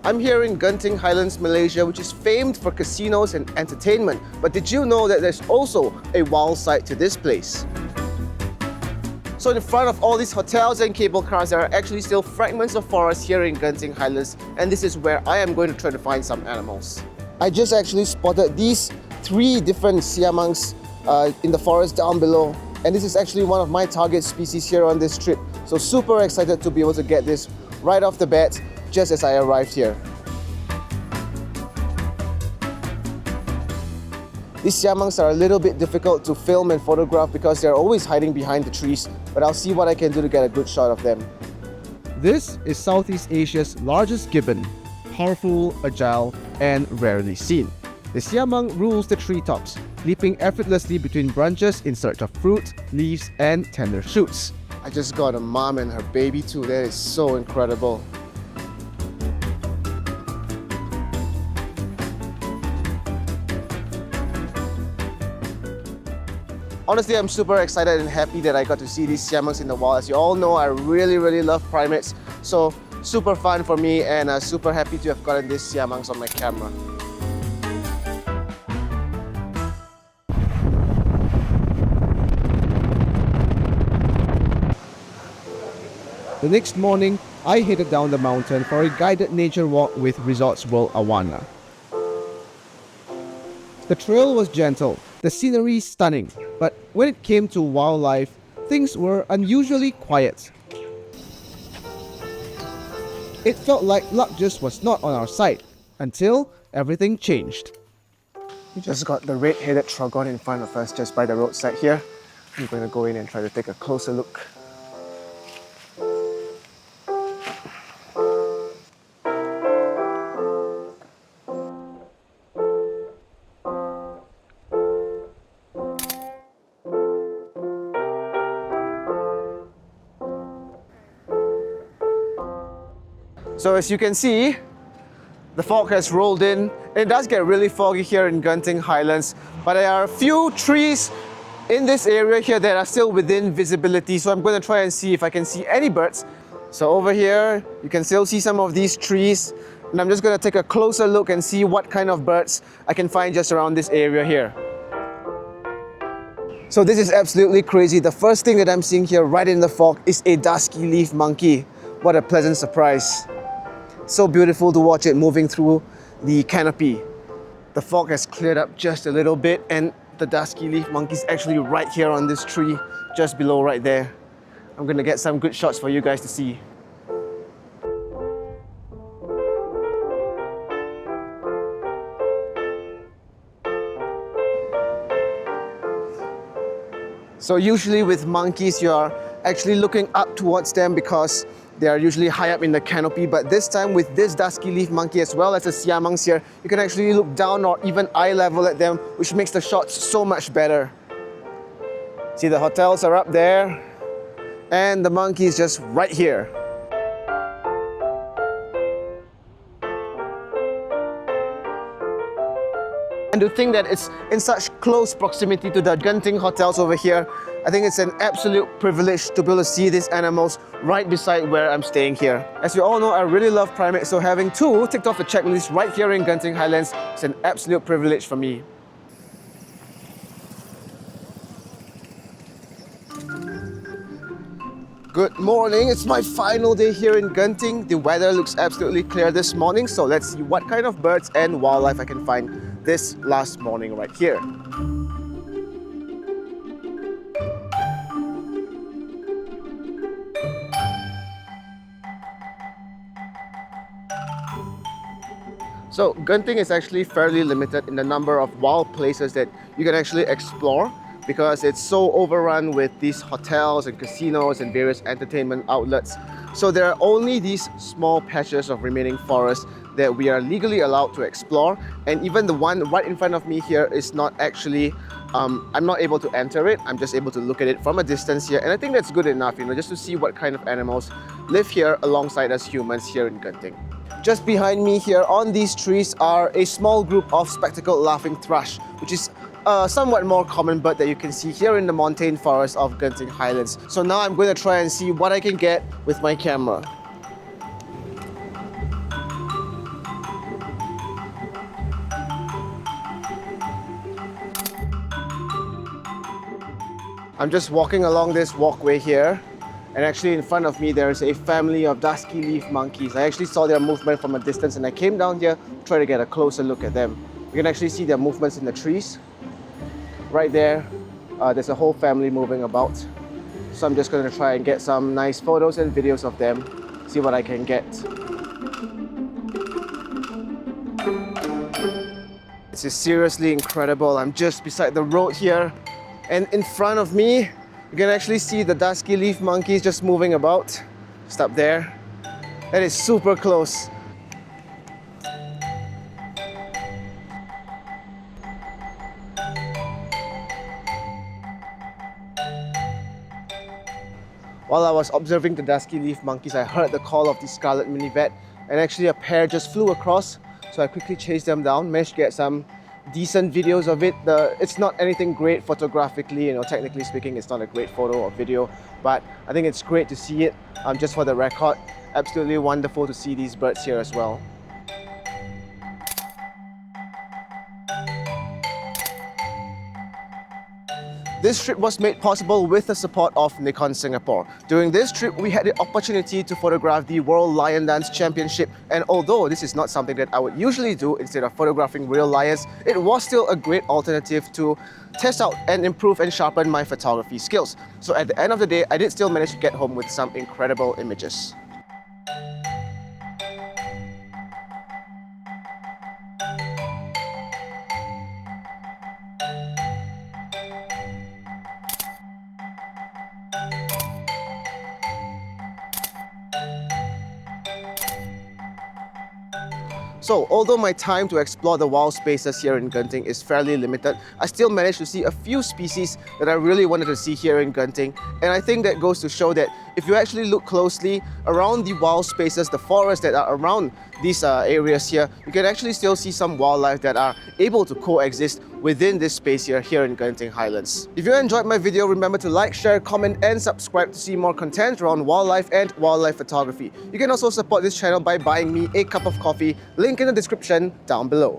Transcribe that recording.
I'm here in Genting Highlands, Malaysia, which is famed for casinos and entertainment. But did you know that there's also a wild side to this place? So in front of all these hotels and cable cars, there are actually still fragments of forest here in Genting Highlands, and this is where I am going to try to find some animals. I just actually spotted these 3 different siamangs in the forest down below, and this is actually one of my target species here on this trip. So super excited to be able to get this right off the bat, just as I arrived here. These siamangs are a little bit difficult to film and photograph because they're always hiding behind the trees, but I'll see what I can do to get a good shot of them. This is Southeast Asia's largest gibbon, powerful, agile, and rarely seen. The siamang rules the treetops, leaping effortlessly between branches in search of fruit, leaves, and tender shoots. I just got a mom and her baby too. That is so incredible. Honestly, I'm super excited and happy that I got to see these siamangs in the wild. As you all know, I really love primates. So super fun for me, and super happy to have gotten these siamangs on my camera. The next morning, I headed down the mountain for a guided nature walk with Resorts World Awana. The trail was gentle, the scenery stunning, but when it came to wildlife, things were unusually quiet. It felt like luck just was not on our side, until everything changed. We just got the red-headed trogon in front of us just by the roadside here. I'm going to go in and try to take a closer look. So as you can see, the fog has rolled in. It does get really foggy here in Genting Highlands, but there are a few trees in this area here that are still within visibility, so I'm going to try and see if I can see any birds. So over here, you can still see some of these trees, and I'm just going to take a closer look and see what kind of birds I can find just around this area here. So this is absolutely crazy. The first thing that I'm seeing here right in the fog is a dusky leaf monkey. What a pleasant surprise. So beautiful to watch it moving through the canopy. The fog has cleared up just a little bit, and the dusky leaf monkey is actually right here on this tree, just below right there. I'm gonna get some good shots for you guys to see. So usually with monkeys, you're actually looking up towards them because they are usually high up in the canopy, but this time with this dusky leaf monkey as well as the siamangs here, you can actually look down or even eye level at them, which makes the shots so much better. See, the hotels are up there and the monkey is just right here. And to think that it's in such close proximity to the Genting hotels over here, I think it's an absolute privilege to be able to see these animals right beside where I'm staying here. As you all know, I really love primates, so having 2 ticked off the checklist right here in Genting Highlands is an absolute privilege for me. Good morning, it's my final day here in Genting. The weather looks absolutely clear this morning, so let's see what kind of birds and wildlife I can find this last morning right here. So Genting is actually fairly limited in the number of wild places that you can actually explore, because it's so overrun with these hotels and casinos and various entertainment outlets. So there are only these small patches of remaining forest that we are legally allowed to explore, and even the one right in front of me here is not actually, I'm not able to enter it, I'm just able to look at it from a distance here, and I think that's good enough, you know, just to see what kind of animals live here alongside us humans here in Genting. Just behind me here on these trees are a small group of spectacled laughing thrush, which is a somewhat more common bird that you can see here in the montane forest of Genting Highlands. So now I'm going to try and see what I can get with my camera. I'm just walking along this walkway here, and actually in front of me there is a family of dusky leaf monkeys. I actually saw their movement from a distance and I came down here to try to get a closer look at them. You can actually see their movements in the trees. Right there, there's a whole family moving about. So I'm just going to try and get some nice photos and videos of them, see what I can get. This is seriously incredible. I'm just beside the road here, and in front of me, you can actually see the dusky leaf monkeys just moving about. Just up there. That is super close. While I was observing the dusky leaf monkeys, I heard the call of the scarlet minivet, and actually a pair just flew across. So I quickly chased them down, managed to get some decent videos of it. It's not anything great photographically, technically speaking, it's not a great photo or video, but I think it's great to see it. Just for the record, absolutely wonderful to see these birds here as well. This trip was made possible with the support of Nikon Singapore. During this trip, we had the opportunity to photograph the World Lion Dance Championship, and although this is not something that I would usually do instead of photographing real lions, it was still a great alternative to test out and improve and sharpen my photography skills. So at the end of the day, I did still manage to get home with some incredible images. So, although my time to explore the wild spaces here in Genting is fairly limited, I still managed to see a few species that I really wanted to see here in Genting. And I think that goes to show that if you actually look closely around the wild spaces, the forests that are around these areas here, you can actually still see some wildlife that are able to coexist within this space here in Genting Highlands. If you enjoyed my video, remember to like, share, comment and subscribe to see more content around wildlife and wildlife photography. You can also support this channel by buying me a cup of coffee, link in the description down below.